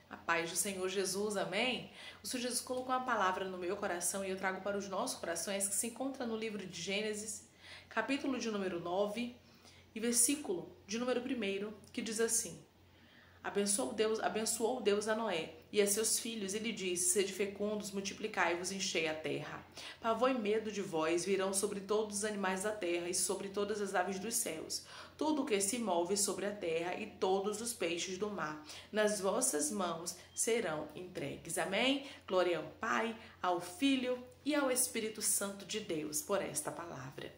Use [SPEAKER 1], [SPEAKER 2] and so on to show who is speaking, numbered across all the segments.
[SPEAKER 1] A paz do Senhor Jesus, amém? O Senhor Jesus colocou uma palavra no meu coração e eu trago para os nossos corações que se encontra no livro de Gênesis, capítulo de número 9 e versículo de número 1, que diz assim: abençoou Deus a Noé e a seus filhos e lhe disse: sede fecundos, multiplicai-vos, enchei a terra. Pavor e medo de vós virão sobre todos os animais da terra e sobre todas as aves dos céus, tudo o que se move sobre a terra e todos os peixes do mar. Nas vossas mãos serão entregues. Amém? Glória ao Pai, ao Filho e ao Espírito Santo de Deus por esta palavra.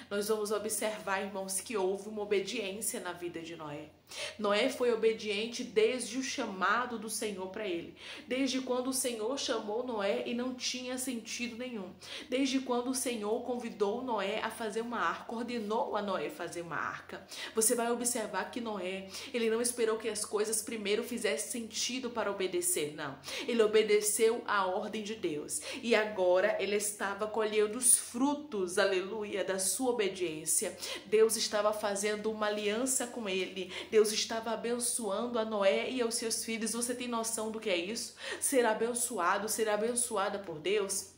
[SPEAKER 1] Nós vamos observar, irmãos, que houve uma obediência na vida de Noé. Noé foi obediente desde o chamado do Senhor para ele. Desde quando o Senhor chamou Noé e não tinha sentido nenhum. Desde quando o Senhor convidou Noé a fazer uma arca, ordenou a Noé fazer uma arca. Você vai observar que Noé, ele não esperou que as coisas primeiro fizessem sentido para obedecer, não. Ele obedeceu à ordem de Deus. E agora ele estava colhendo os frutos, aleluia, da sua obediência. Deus estava fazendo uma aliança com ele. Deus estava abençoando a Noé e aos seus filhos. Você tem noção do que é isso? Ser abençoado, ser abençoada por Deus?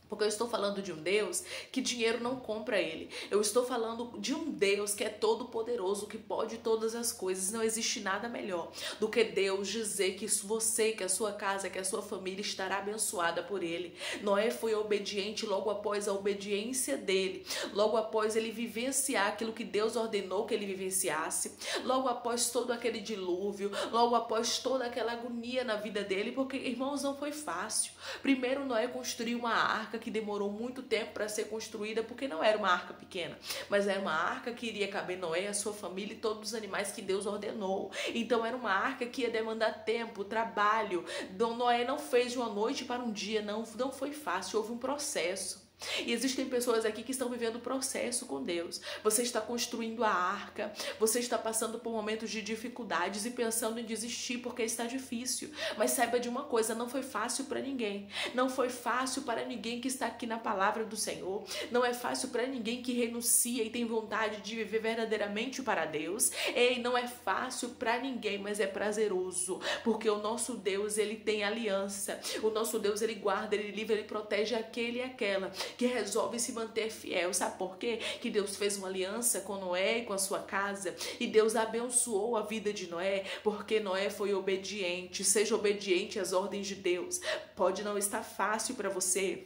[SPEAKER 1] Porque eu estou falando de um Deus que dinheiro não compra ele. Eu estou falando de um Deus que é todo poderoso, que pode todas as coisas. Não existe nada melhor do que Deus dizer que você, que a sua casa, que a sua família estará abençoada por ele. Noé foi obediente logo após a obediência dele. Logo após ele vivenciar aquilo que Deus ordenou que ele vivenciasse. Logo após todo aquele dilúvio. Logo após toda aquela agonia na vida dele. Porque, irmãos, não foi fácil. Primeiro Noé construiu uma arca que demorou muito tempo para ser construída, porque não era uma arca pequena, mas era uma arca que iria caber Noé, a sua família e todos os animais que Deus ordenou. Então era uma arca que ia demandar tempo, trabalho. Noé não fez de uma noite para um dia, não foi fácil, houve um processo. E existem pessoas aqui que estão vivendo o processo com Deus. Você está construindo a arca, você está passando por momentos de dificuldades e pensando em desistir porque está difícil. Mas saiba de uma coisa, não foi fácil para ninguém. Não foi fácil para ninguém que está aqui na palavra do Senhor. Não é fácil para ninguém que renuncia e tem vontade de viver verdadeiramente para Deus. Ei, não é fácil para ninguém, mas é prazeroso. Porque o nosso Deus, ele tem aliança. O nosso Deus, ele guarda, ele livra, ele protege aquele e aquela que resolve se manter fiel. Sabe por quê? Que Deus fez uma aliança com Noé e com a sua casa, e Deus abençoou a vida de Noé, porque Noé foi obediente. Seja obediente às ordens de Deus. Pode não estar fácil para você,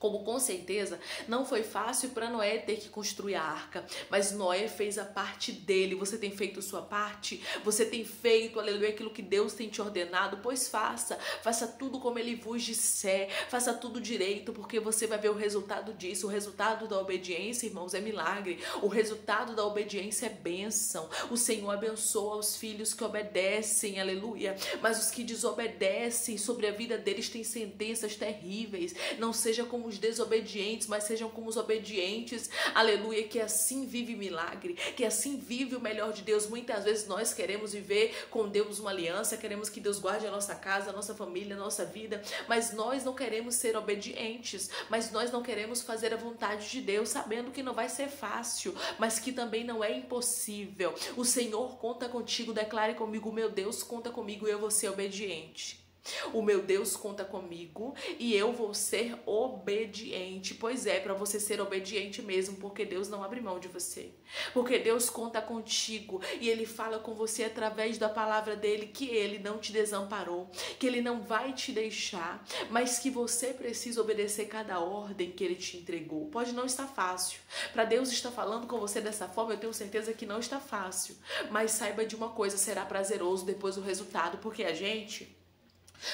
[SPEAKER 1] como com certeza não foi fácil para Noé ter que construir a arca, mas Noé fez a parte dele. Você tem feito a sua parte? Você tem feito, aleluia, aquilo que Deus tem te ordenado? Pois faça tudo como ele vos disser, faça tudo direito, porque você vai ver o resultado disso. O resultado da obediência, irmãos, é milagre. O resultado da obediência é bênção. O Senhor abençoa os filhos que obedecem, aleluia, mas os que desobedecem, sobre a vida deles tem sentenças terríveis. Não seja como os desobedientes, mas sejam como os obedientes, aleluia, que assim vive milagre, que assim vive o melhor de Deus. Muitas vezes nós queremos viver com Deus uma aliança, queremos que Deus guarde a nossa casa, a nossa família, a nossa vida, mas nós não queremos ser obedientes, mas nós não queremos fazer a vontade de Deus, sabendo que não vai ser fácil, mas que também não é impossível. O Senhor conta contigo, declare comigo: meu Deus conta comigo e eu vou ser obediente. O meu Deus conta comigo e eu vou ser obediente. Pois é, para você ser obediente mesmo, porque Deus não abre mão de você. Porque Deus conta contigo e Ele fala com você através da palavra dEle que Ele não te desamparou, que Ele não vai te deixar, mas que você precisa obedecer cada ordem que Ele te entregou. Pode não estar fácil. Para Deus estar falando com você dessa forma, eu tenho certeza que não está fácil. Mas saiba de uma coisa, será prazeroso depois o resultado, porque a gente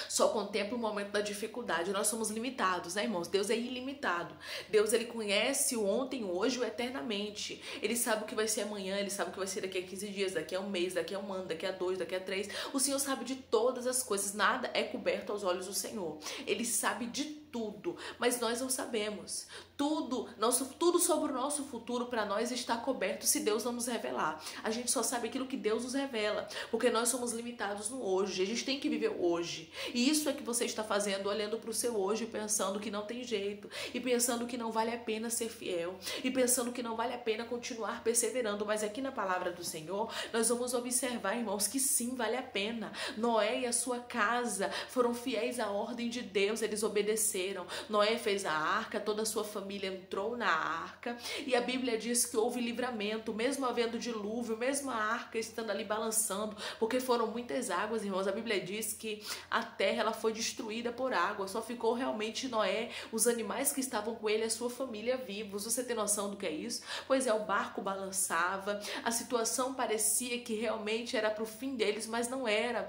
[SPEAKER 1] só contempla o momento da dificuldade. Nós somos limitados, né, irmãos? Deus é ilimitado. Deus, ele conhece o ontem, o hoje, o eternamente. Ele sabe o que vai ser amanhã, ele sabe o que vai ser daqui a 15 dias, daqui a um mês, daqui a um ano, daqui a 2, daqui a 3. O Senhor sabe de todas as coisas. Nada é coberto aos olhos do Senhor. Ele sabe de tudo, mas nós não sabemos. Tudo sobre o nosso futuro para nós está coberto se Deus não nos revelar. A gente só sabe aquilo que Deus nos revela, porque nós somos limitados no hoje. A gente tem que viver hoje. E isso é que você está fazendo, olhando para o seu hoje, pensando que não tem jeito, e pensando que não vale a pena ser fiel, e pensando que não vale a pena continuar perseverando. Mas aqui na palavra do Senhor, nós vamos observar, irmãos, que sim, vale a pena. Noé e a sua casa foram fiéis à ordem de Deus, eles obedeceram. Noé fez a arca, toda a sua família entrou na arca, e a Bíblia diz que houve livramento, mesmo havendo dilúvio, mesmo a arca estando ali balançando, porque foram muitas águas, irmãos. A Bíblia diz que a terra ela foi destruída por água, só ficou realmente Noé, os animais que estavam com ele, a sua família vivos. Você tem noção do que é isso? Pois é, o barco balançava, a situação parecia que realmente era para o fim deles, mas não era.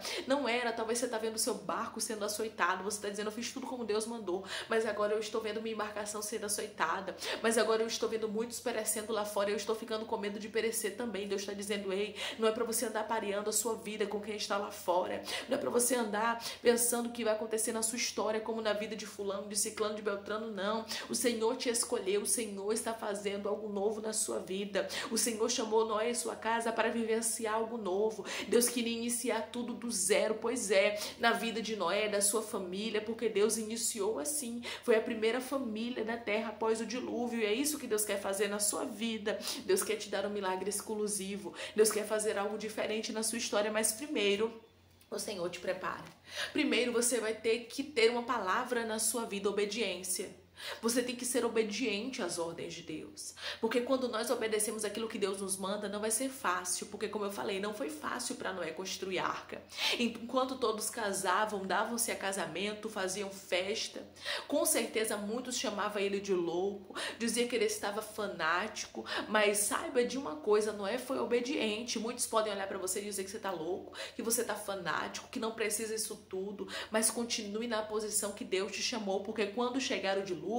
[SPEAKER 1] Talvez você está vendo o seu barco sendo açoitado, você está dizendo, eu fiz tudo como Deus mandou, mas agora eu estou vendo minha embarcação sendo açoitada, mas agora eu estou vendo muitos perecendo lá fora, eu estou ficando com medo de perecer também. Deus está dizendo, ei, não é para você andar pareando a sua vida com quem está lá fora, não é para você andar pensando que vai acontecer na sua história como na vida de fulano, de ciclano, de beltrano, não. O Senhor te escolheu, o Senhor está fazendo algo novo na sua vida. O Senhor chamou Noé e sua casa para vivenciar algo novo. Deus queria iniciar tudo do zero, pois é, na vida de Noé, da sua família, porque Deus iniciou assim, foi a primeira família da terra após o dilúvio, e é isso que Deus quer fazer na sua vida. Deus quer te dar um milagre exclusivo, Deus quer fazer algo diferente na sua história, mas primeiro o Senhor te prepara. Primeiro você vai ter que ter uma palavra na sua vida, obediência. Você tem que ser obediente às ordens de Deus, porque quando nós obedecemos aquilo que Deus nos manda, não vai ser fácil, porque como eu falei, não foi fácil para Noé construir a arca. Enquanto todos casavam, davam-se a casamento, faziam festa, com certeza muitos chamavam ele de louco, diziam que ele estava fanático, mas saiba de uma coisa, Noé foi obediente. Muitos podem olhar para você e dizer que você está louco, que você está fanático, que não precisa isso tudo, mas continue na posição que Deus te chamou, porque quando chegar o dilúvio,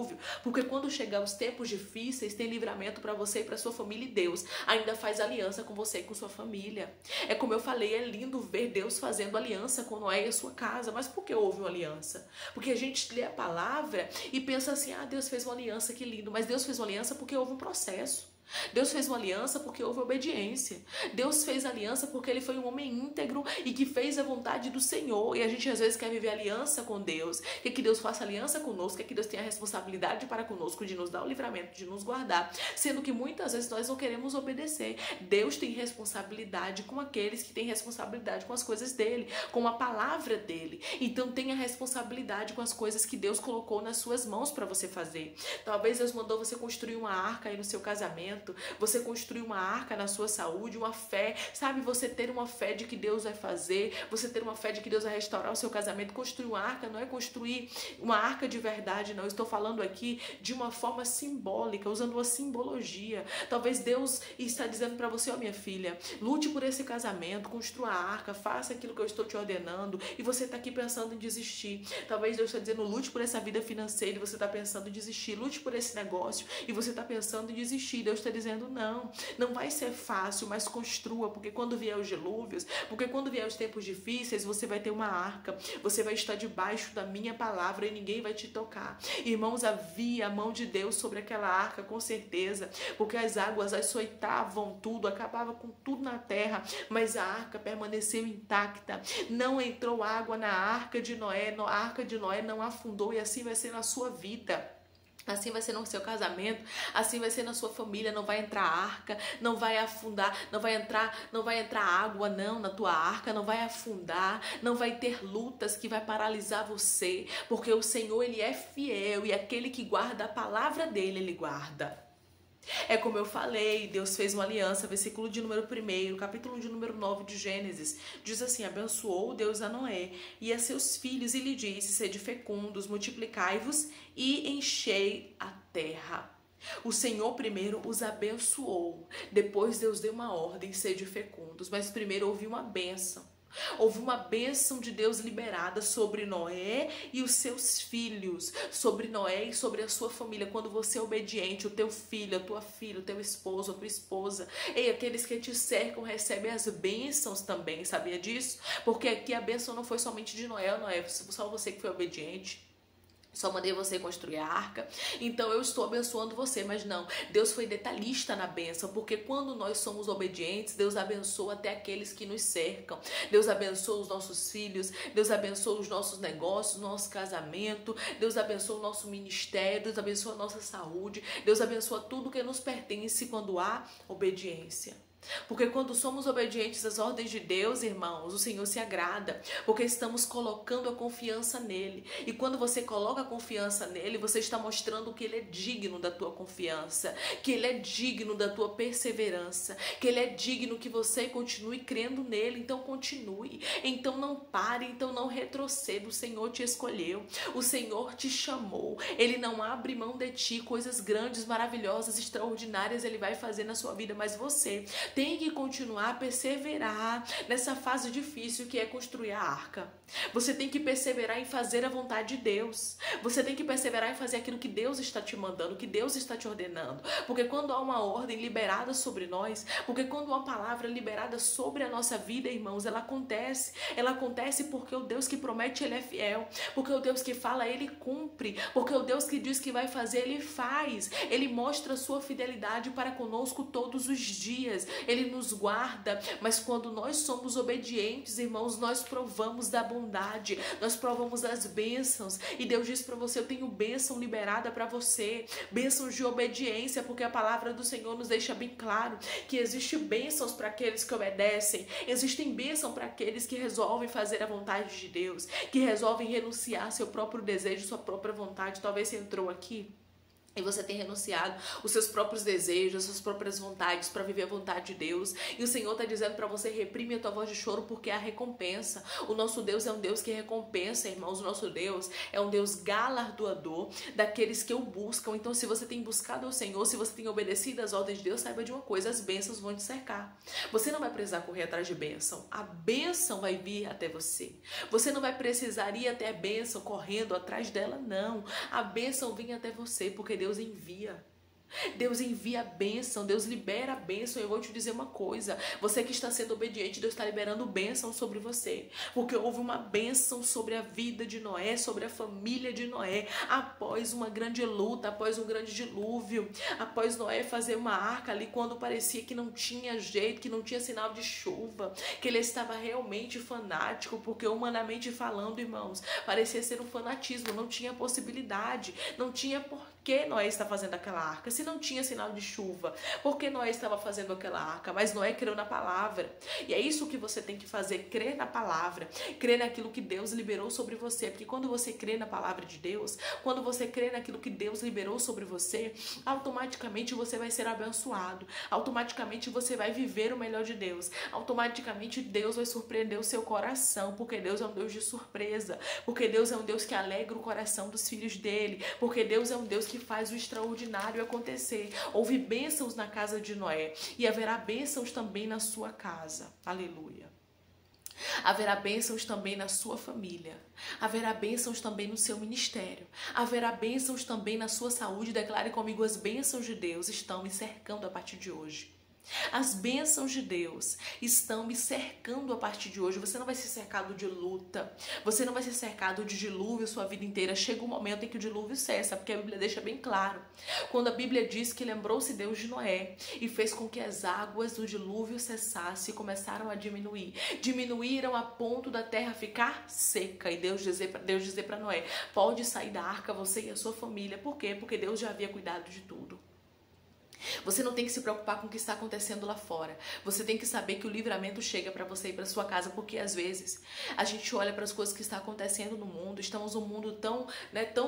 [SPEAKER 1] porque quando chegar os tempos difíceis, tem livramento para você e para sua família, e Deus ainda faz aliança com você e com sua família. É como eu falei, é lindo ver Deus fazendo aliança com Noé e a sua casa. Mas por que houve uma aliança? Porque a gente lê a palavra e pensa assim, Deus fez uma aliança, que lindo. Mas Deus fez uma aliança porque houve um processo. Deus fez uma aliança porque houve obediência. Deus fez aliança porque ele foi um homem íntegro e que fez a vontade do Senhor. E a gente às vezes quer viver aliança com Deus, quer que Deus faça aliança conosco, quer que Deus tenha a responsabilidade para conosco de nos dar o livramento, de nos guardar, sendo que muitas vezes nós não queremos obedecer. Deus tem responsabilidade com aqueles que têm responsabilidade com as coisas dele, com a palavra dele. Então tenha responsabilidade com as coisas que Deus colocou nas suas mãos para você fazer. Talvez Deus mandou você construir uma arca aí no seu casamento, você construir uma arca na sua saúde, uma fé, sabe, você ter uma fé de que Deus vai fazer, você ter uma fé de que Deus vai restaurar o seu casamento. Construir uma arca não é construir uma arca de verdade, não. Eu estou falando aqui de uma forma simbólica, usando uma simbologia. Talvez Deus está dizendo para você, minha filha, lute por esse casamento, construa a arca, faça aquilo que eu estou te ordenando, e você está aqui pensando em desistir. Talvez Deus está dizendo, lute por essa vida financeira, e você está pensando em desistir. Lute por esse negócio, e você está pensando em desistir. Deus está dizendo, não vai ser fácil, mas construa, porque quando vier os dilúvios, porque quando vier os tempos difíceis, você vai ter uma arca, você vai estar debaixo da minha palavra e ninguém vai te tocar. Irmãos, havia a mão de Deus sobre aquela arca, com certeza, porque as águas açoitavam tudo, acabava com tudo na terra, mas a arca permaneceu intacta. Não entrou água na arca de Noé, a arca de Noé não afundou, e assim vai ser na sua vida. Assim vai ser no seu casamento, assim vai ser na sua família. Não vai entrar arca, não vai afundar, não vai entrar água não na tua arca, não vai afundar, não vai ter lutas que vai paralisar você, porque o Senhor, ele é fiel, e aquele que guarda a palavra dele, ele guarda. É como eu falei, Deus fez uma aliança, versículo de número 1, capítulo de número 9 de Gênesis, diz assim, abençoou Deus a Noé e a seus filhos e lhe disse, sede fecundos, multiplicai-vos e enchei a terra. O Senhor primeiro os abençoou, depois Deus deu uma ordem, sede fecundos, mas primeiro houve uma bênção. Houve uma bênção de Deus liberada sobre Noé e os seus filhos, sobre Noé e sobre a sua família. Quando você é obediente, o teu filho, a tua filha, o teu esposo, a tua esposa, e aqueles que te cercam recebem as bênçãos também, sabia disso? Porque aqui a bênção não foi somente de Noé, só você que foi obediente. Só mandei você construir a arca, então eu estou abençoando você. Mas não, Deus foi detalhista na bênção, porque quando nós somos obedientes, Deus abençoa até aqueles que nos cercam. Deus abençoa os nossos filhos, Deus abençoa os nossos negócios, nosso casamento, Deus abençoa o nosso ministério, Deus abençoa a nossa saúde, Deus abençoa tudo que nos pertence quando há obediência. Porque quando somos obedientes às ordens de Deus, irmãos, o Senhor se agrada, porque estamos colocando a confiança nele. E quando você coloca a confiança nele, você está mostrando que ele é digno da tua confiança, que ele é digno da tua perseverança, que ele é digno que você continue crendo nele. Então continue, então não pare, então não retroceda. O Senhor te escolheu, o Senhor te chamou, ele não abre mão de ti. Coisas grandes, maravilhosas, extraordinárias ele vai fazer na sua vida, mas você tem que continuar a perseverar nessa fase difícil que é construir a arca. Você tem que perseverar em fazer a vontade de Deus. Você tem que perseverar em fazer aquilo que Deus está te mandando, que Deus está te ordenando. Porque quando há uma ordem liberada sobre nós, porque quando uma palavra liberada sobre a nossa vida, irmãos, ela acontece. Ela acontece porque o Deus que promete, ele é fiel. Porque o Deus que fala, ele cumpre. Porque o Deus que diz que vai fazer, ele faz. Ele mostra a sua fidelidade para conosco todos os dias. Ele nos guarda, mas quando nós somos obedientes, irmãos, nós provamos da bondade, nós provamos das bênçãos. E Deus diz para você: eu tenho bênção liberada para você, bênçãos de obediência, porque a palavra do Senhor nos deixa bem claro que existem bênçãos para aqueles que obedecem, existem bênçãos para aqueles que resolvem fazer a vontade de Deus, que resolvem renunciar seu próprio desejo, sua própria vontade. Talvez você entrou aqui e você tem renunciado os seus próprios desejos, as suas próprias vontades para viver a vontade de Deus. E o Senhor está dizendo para você: reprime a tua voz de choro, porque há recompensa. O nosso Deus é um Deus que recompensa, irmãos. O nosso Deus é um Deus galardoador daqueles que o buscam. Então, se você tem buscado ao Senhor, se você tem obedecido às ordens de Deus, saiba de uma coisa: as bênçãos vão te cercar. Você não vai precisar correr atrás de bênção. A bênção vai vir até você. Você não vai precisar ir até a bênção correndo atrás dela, não. A bênção vem até você, porque Deus envia. Deus envia a bênção, Deus libera a bênção. Eu vou te dizer uma coisa: você que está sendo obediente, Deus está liberando bênção sobre você, porque houve uma bênção sobre a vida de Noé, sobre a família de Noé, após uma grande luta, após um grande dilúvio, após Noé fazer uma arca ali quando parecia que não tinha jeito, que não tinha sinal de chuva, que ele estava realmente fanático, porque humanamente falando, irmãos, parecia ser um fanatismo, não tinha possibilidade, não tinha por que Noé está fazendo aquela arca, se não tinha sinal de chuva, por que Noé estava fazendo aquela arca? Mas Noé creu na palavra, e é isso que você tem que fazer: crer na palavra, crer naquilo que Deus liberou sobre você, porque quando você crê na palavra de Deus, quando você crê naquilo que Deus liberou sobre você, automaticamente você vai ser abençoado, automaticamente você vai viver o melhor de Deus, automaticamente Deus vai surpreender o seu coração, porque Deus é um Deus de surpresa, porque Deus é um Deus que alegra o coração dos filhos dele, porque Deus é um Deus que faz o extraordinário acontecer. Houve bênçãos na casa de Noé e haverá bênçãos também na sua casa. Aleluia. Haverá bênçãos também na sua família. Haverá bênçãos também no seu ministério. Haverá bênçãos também na sua saúde. Declare comigo: as bênçãos de Deus estão me cercando a partir de hoje. As bênçãos de Deus estão me cercando a partir de hoje. Você não vai ser cercado de luta, você não vai ser cercado de dilúvio sua vida inteira. Chega um momento em que o dilúvio cessa, porque a Bíblia deixa bem claro. Quando a Bíblia diz que lembrou-se Deus de Noé e fez com que as águas do dilúvio cessassem e começaram a diminuir. Diminuíram a ponto da terra ficar seca. E Deus dizer para Noé: pode sair da arca, você e a sua família. Por quê? Porque Deus já havia cuidado de tudo. Você não tem que se preocupar com o que está acontecendo lá fora. Você tem que saber que o livramento chega para você e para sua casa, porque às vezes a gente olha para as coisas que estão acontecendo no mundo. Estamos num mundo tão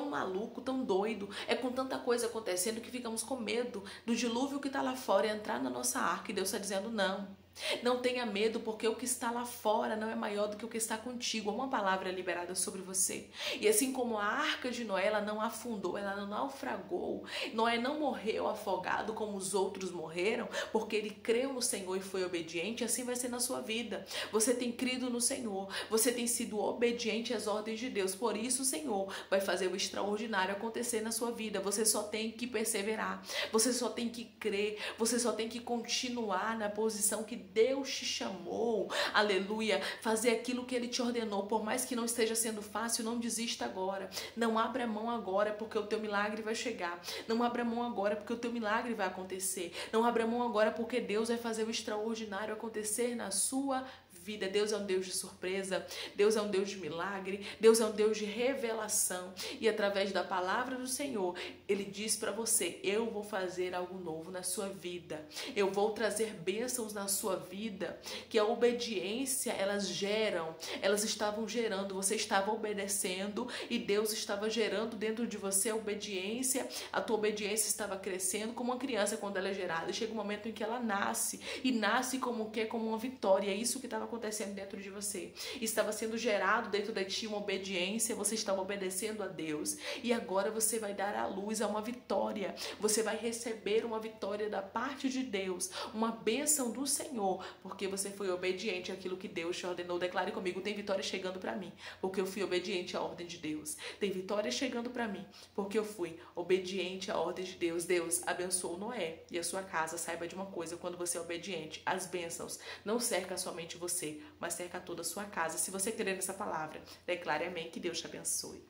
[SPEAKER 1] maluco, tão doido. É com tanta coisa acontecendo que ficamos com medo do dilúvio que está lá fora e entrar na nossa arca. E Deus está dizendo: não. Não tenha medo, porque o que está lá fora não é maior do que o que está contigo. Uma palavra liberada sobre você. E assim como a arca de Noé, ela não afundou, ela não naufragou. Noé não morreu afogado como os outros morreram, porque ele creu no Senhor e foi obediente. Assim vai ser na sua vida. Você tem crido no Senhor, você tem sido obediente às ordens de Deus. Por isso o Senhor vai fazer o extraordinário acontecer na sua vida. Você só tem que perseverar, você só tem que crer, você só tem que continuar na posição que Deus te chamou, aleluia, fazer aquilo que Ele te ordenou, por mais que não esteja sendo fácil, não desista agora, não abra mão agora, porque o teu milagre vai chegar, não abra mão agora, porque o teu milagre vai acontecer, não abra mão agora, porque Deus vai fazer o extraordinário acontecer na sua vida. Deus é um Deus de surpresa, Deus é um Deus de milagre, Deus é um Deus de revelação, e através da palavra do Senhor, Ele diz para você: eu vou fazer algo novo na sua vida, eu vou trazer bênçãos na sua vida, que a obediência, elas estavam gerando, você estava obedecendo e Deus estava gerando dentro de você a obediência, a tua obediência estava crescendo como uma criança quando ela é gerada, e chega um momento em que ela nasce, e nasce como o quê? Como uma vitória. É isso que estava acontecendo dentro de você, estava sendo gerado dentro de ti uma obediência, você estava obedecendo a Deus, e agora você vai dar à luz a uma vitória, você vai receber uma vitória da parte de Deus, uma bênção do Senhor, porque você foi obediente àquilo que Deus te ordenou. Declare comigo: tem vitória chegando para mim, porque eu fui obediente à ordem de Deus. Tem vitória chegando para mim, porque eu fui obediente à ordem de Deus. Deus abençoou Noé e a sua casa. Saiba de uma coisa: quando você é obediente, as bênçãos não cercam somente você, mas cerca toda a sua casa. Se você crer nessa palavra, declare amém, que Deus te abençoe.